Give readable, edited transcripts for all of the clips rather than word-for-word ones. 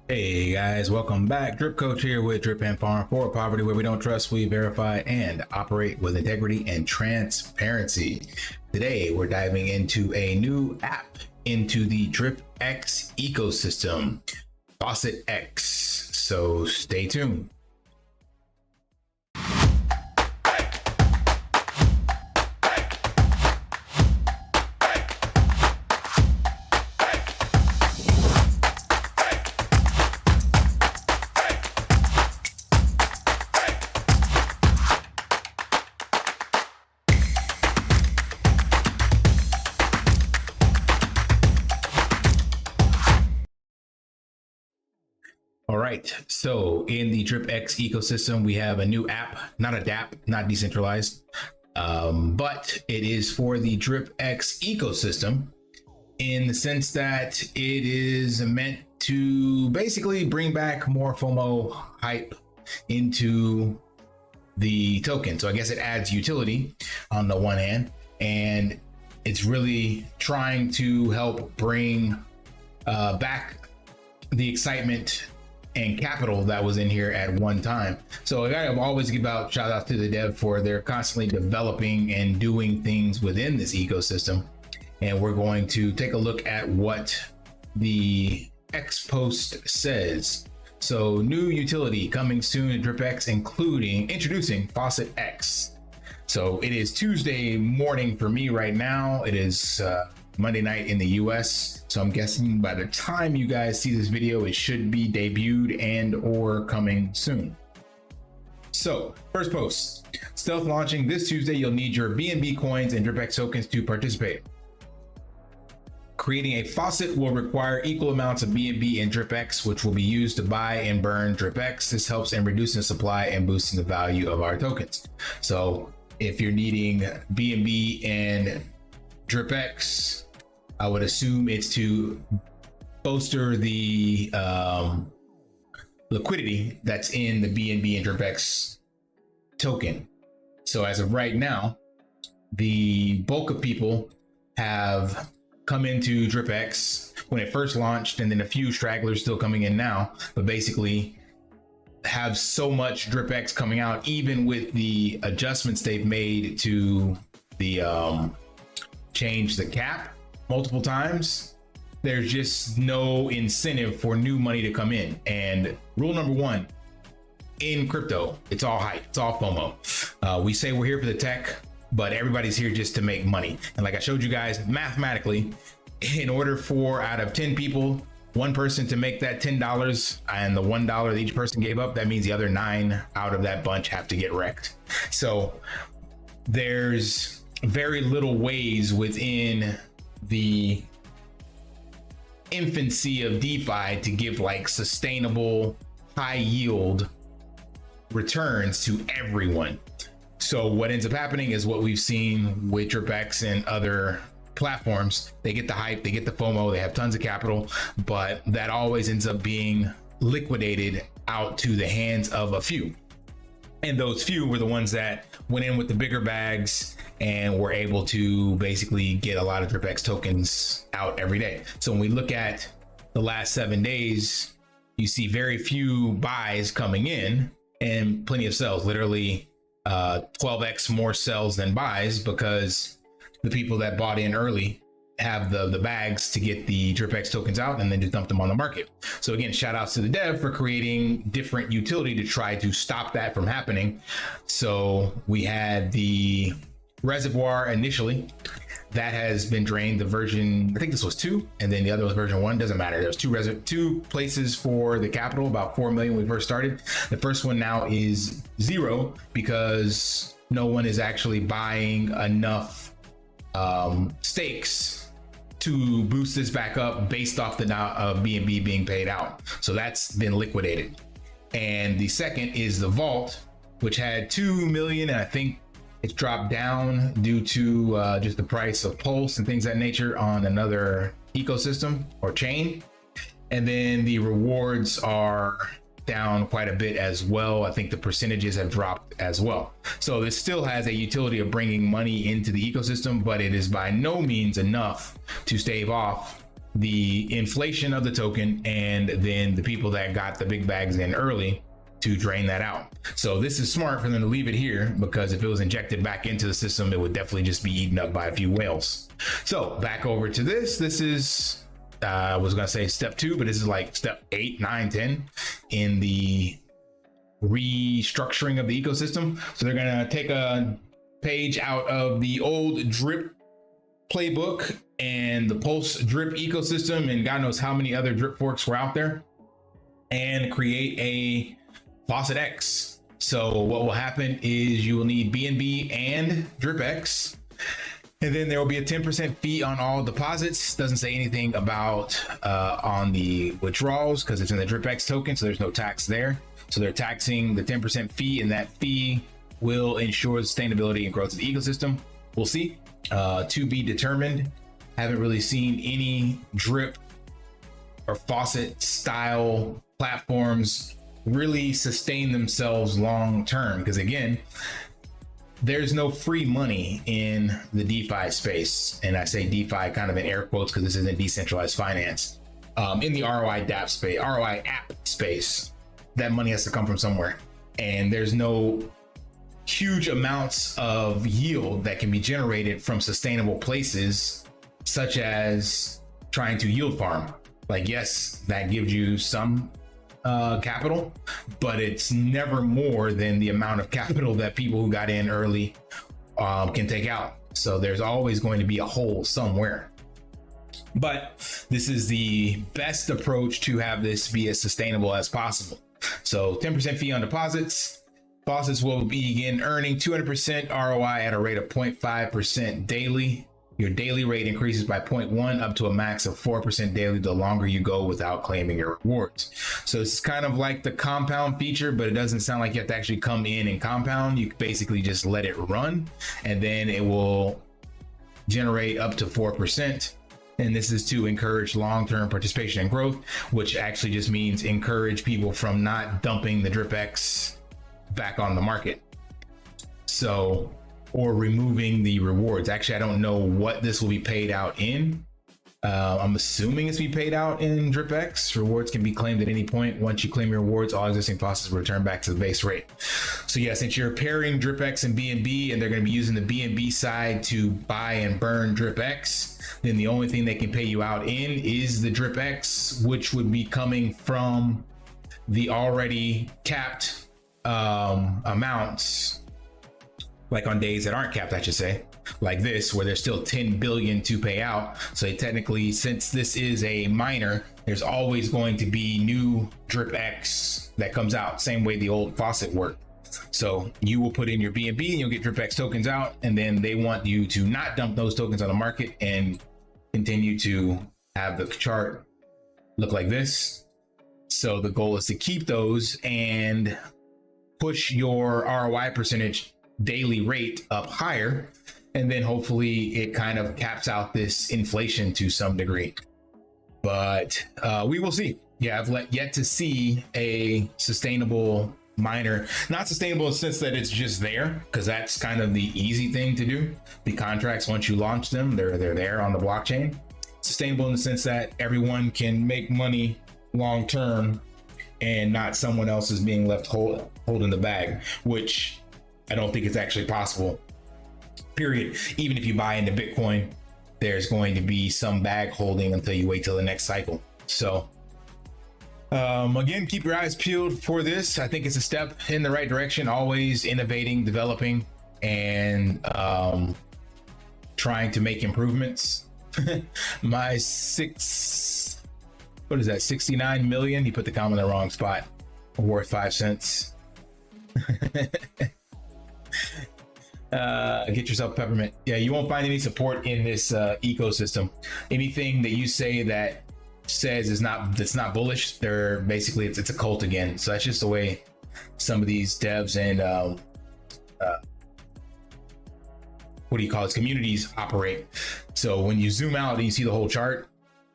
Hey guys, welcome back. DripCoach here with Drip and Farm for Poverty, where we don't trust, we verify, and operate with integrity and transparency. Today, we're diving into a new app into the Dripx ecosystem, Faucet X. So stay tuned. All right, so in the DripX ecosystem, we have a new app, not a DApp, not decentralized, but it is for the DripX ecosystem in the sense that it is meant to basically bring back more FOMO hype into the token. So I guess it adds utility on the one hand, and it's really trying to help bring back the excitement and capital that was in here at one time. So I gotta always give out shout out to the dev for they're constantly developing and doing things within this ecosystem. And we're going to take a look at what the X post says. So new utility coming soon to DripX, introducing Faucet X. So it is Tuesday morning for me right now. It is Monday night in the US. So I'm guessing by the time you guys see this video, it should be debuted and or coming soon. So first post, stealth launching this Tuesday. You'll need your BNB coins and DripX tokens to participate. Creating a faucet will require equal amounts of BNB and DripX, which will be used to buy and burn DripX. This helps in reducing the supply and boosting the value of our tokens. So if you're needing BNB and DripX, I would assume it's to bolster the liquidity that's in the BNB and DripX token. So as of right now, the bulk of people have come into DripX when it first launched, and then a few stragglers still coming in now, but basically have so much DripX coming out, even with the adjustments they've made to the change the cap multiple times. There's just no incentive for new money to come in. And rule number one in crypto, it's all hype, it's all FOMO. We say we're here for the tech, but everybody's here just to make money. And like I showed you guys mathematically, in order for out of 10 people, one person to make that $10 and the $1 that each person gave up, that means the other 9 out of that bunch have to get wrecked. So there's very little ways within the infancy of DeFi to give like sustainable high yield returns to everyone. So what ends up happening is what we've seen with DripX and other platforms. They get the hype, they get the FOMO, they have tons of capital, but that always ends up being liquidated out to the hands of a few. And those few were the ones that went in with the bigger bags and were able to basically get a lot of DripX tokens out every day. So when we look at the last 7 days, you see very few buys coming in and plenty of sells, literally 12x more sells than buys, because the people that bought in early have the bags to get the DripX tokens out and then just dump them on the market. So again, shout outs to the dev for creating different utility to try to stop that from happening. So we had the reservoir initially that has been drained. The version, I think this was 2, and then the other was version 1, doesn't matter. There's two places for the capital, about 4 million when we first started. The first one now is 0 because no one is actually buying enough stakes to boost this back up based off the BNB being paid out. So that's been liquidated. And the second is the vault, which had 2 million, and I think it's dropped down due to just the price of Pulse and things of that nature on another ecosystem or chain. And then the rewards are down quite a bit as well. I think the percentages have dropped as well. So this still has a utility of bringing money into the ecosystem, but it is by no means enough to stave off the inflation of the token, and then the people that got the big bags in early to drain that out. So this is smart for them to leave it here, because if it was injected back into the system, it would definitely just be eaten up by a few whales. So back over to this. This is, I was gonna say step 2, but this is like step 8, 9, 10 in the restructuring of the ecosystem. So they're gonna take a page out of the old Drip playbook and the Pulse Drip ecosystem, and God knows how many other Drip forks were out there, and create a Faucet X. So what will happen is you will need BNB and DripX, and then there will be a 10% fee on all deposits. Doesn't say anything about on the withdrawals, because it's in the DripX token, so there's no tax there. So they're taxing the 10% fee, and that fee will ensure sustainability and growth of the ecosystem. We'll see. To be determined. Haven't really seen any Drip or Faucet style platforms really sustain themselves long term, because again, there's no free money in the DeFi space. And I say DeFi kind of in air quotes because this isn't decentralized finance. In the ROI DApp space, ROI app space, that money has to come from somewhere. And there's no huge amounts of yield that can be generated from sustainable places, such as trying to yield farm. Like, yes, that gives you some capital, but it's never more than the amount of capital that people who got in early can take out. So there's always going to be a hole somewhere. But this is the best approach to have this be as sustainable as possible. So 10% fee on deposits. Faucets will begin earning 200% ROI at a rate of 0.5% daily. Your daily rate increases by 0.1 up to a max of 4% daily the longer you go without claiming your rewards. So it's kind of like the compound feature, but it doesn't sound like you have to actually come in and compound. You basically just let it run, and then it will generate up to 4%. And this is to encourage long-term participation and growth, which actually just means encourage people from not dumping the DripX back on the market. So, or removing the rewards. Actually, I don't know what this will be paid out in. I'm assuming it's be paid out in DripX. Rewards can be claimed at any point. Once you claim your rewards, all existing faucets will return back to the base rate. So yeah, since you're pairing DripX and BNB, and they're going to be using the BNB side to buy and burn DripX, then the only thing they can pay you out in is the DripX, which would be coming from the already capped amounts, like on days that aren't capped, I should say, like this, where there's still 10 billion to pay out. So technically, since this is a miner, there's always going to be new DripX that comes out, same way the old Faucet worked. So you will put in your BNB and you'll get DripX tokens out, and then they want you to not dump those tokens on the market and continue to have the chart look like this. So the goal is to keep those and push your ROI percentage daily rate up higher, and then hopefully it kind of caps out this inflation to some degree. But we will see. Yeah, I've yet to see a sustainable miner. Not sustainable in the sense that it's just there, because that's kind of the easy thing to do. The contracts, once you launch them, they're there on the blockchain. Sustainable in the sense that everyone can make money long term, and not someone else is being left holding the bag, which I don't think it's actually possible, period. Even if you buy into Bitcoin, there's going to be some bag holding until you wait till the next cycle. So again, keep your eyes peeled for this. I think it's a step in the right direction, always innovating, developing, and trying to make improvements. My 69 million, you put the comma in the wrong spot, worth 5 cents. Get yourself peppermint. Yeah, you won't find any support in this ecosystem. Anything that you say that says that's not bullish, they're basically it's a cult again. So that's just the way some of these devs and what do you call it, communities operate. So when you zoom out and you see the whole chart,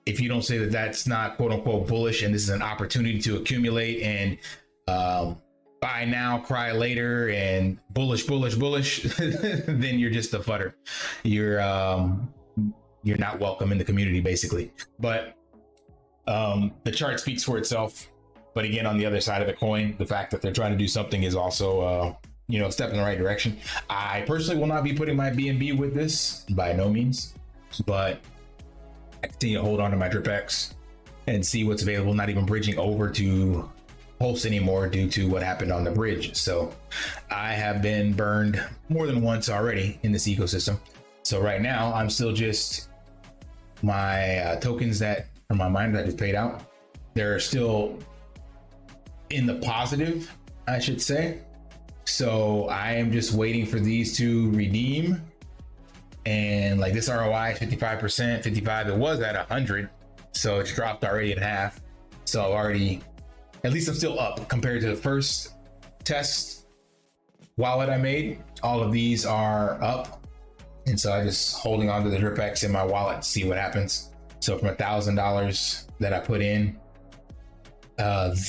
if you don't say that that's not quote unquote bullish and this is an opportunity to accumulate and buy now, cry later, and bullish, then you're just a futter. You're you're not welcome in the community, basically. But the chart speaks for itself. But again, on the other side of the coin, the fact that they're trying to do something is also, a step in the right direction. I personally will not be putting my BNB with this, by no means, but I continue to hold on to my DripX and see what's available, not even bridging over to Pulse anymore due to what happened on the bridge. So I have been burned more than once already in this ecosystem. So right now I'm still just my tokens that are my miner that just paid out. They're still in the positive, I should say. So I am just waiting for these to redeem. And like this ROI, 55%, 55, it was at 100. So it's dropped already in half. So I've already, at least I'm still up compared to the first test wallet I made. All of these are up. And so I just holding on to the DripX in my wallet to see what happens. So from $1,000 that I put in,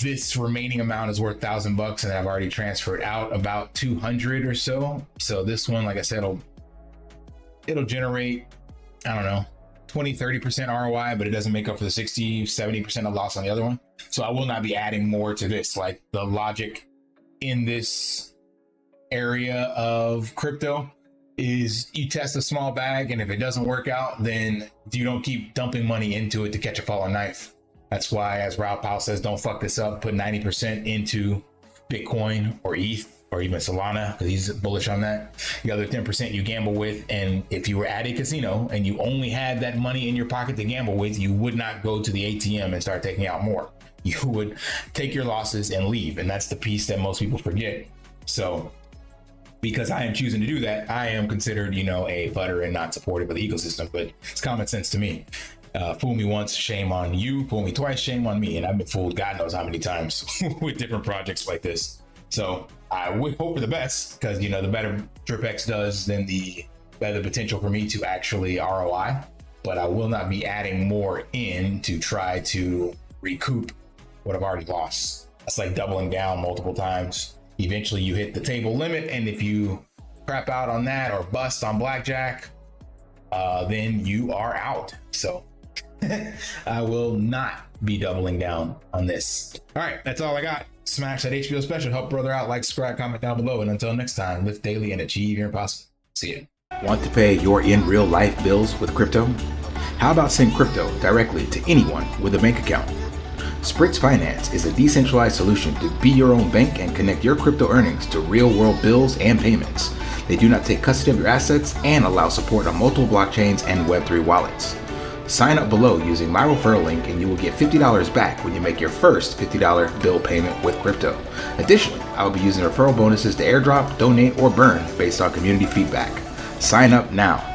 this remaining amount is worth $1,000, and I've already transferred out about 200 or so. So this one, like I said, it'll generate, I don't know, 20-30% ROI, but it doesn't make up for the 60-70% of loss on the other one. So I will not be adding more to this. Like the logic in this area of crypto is you test a small bag, and if it doesn't work out, then you don't keep dumping money into it to catch a falling knife. That's why, as Raul Powell says, don't fuck this up. Put 90% into Bitcoin or ETH or even Solana, because he's bullish on that. The other 10% you gamble with. And if you were at a casino and you only had that money in your pocket to gamble with, you would not go to the ATM and start taking out more. You would take your losses and leave. And that's the piece that most people forget. So because I am choosing to do that, I am considered, a butter and not supportive of the ecosystem, but it's common sense to me. Fool me once, shame on you. Fool me twice, shame on me. And I've been fooled God knows how many times with different projects like this. So I would hope for the best, because the better DripX does, then the better potential for me to actually ROI. But I will not be adding more in to try to recoup what I've already lost. That's like doubling down multiple times. Eventually you hit the table limit, and if you crap out on that or bust on blackjack, then you are out. So I will not be doubling down on this. All right, that's all I got. Smash that HBO special, help brother out, like, subscribe, comment down below, and until next time, live daily and achieve your impossible. See ya. Want to pay your in real life bills with crypto? How about send crypto directly to anyone with a bank account? Spritz Finance is a decentralized solution to be your own bank and connect your crypto earnings to real world bills and payments. They do not take custody of your assets and allow support on multiple blockchains and Web3 wallets. Sign up below using my referral link and you will get $50 back when you make your first $50 bill payment with crypto. Additionally, I will be using referral bonuses to airdrop, donate, or burn based on community feedback. Sign up now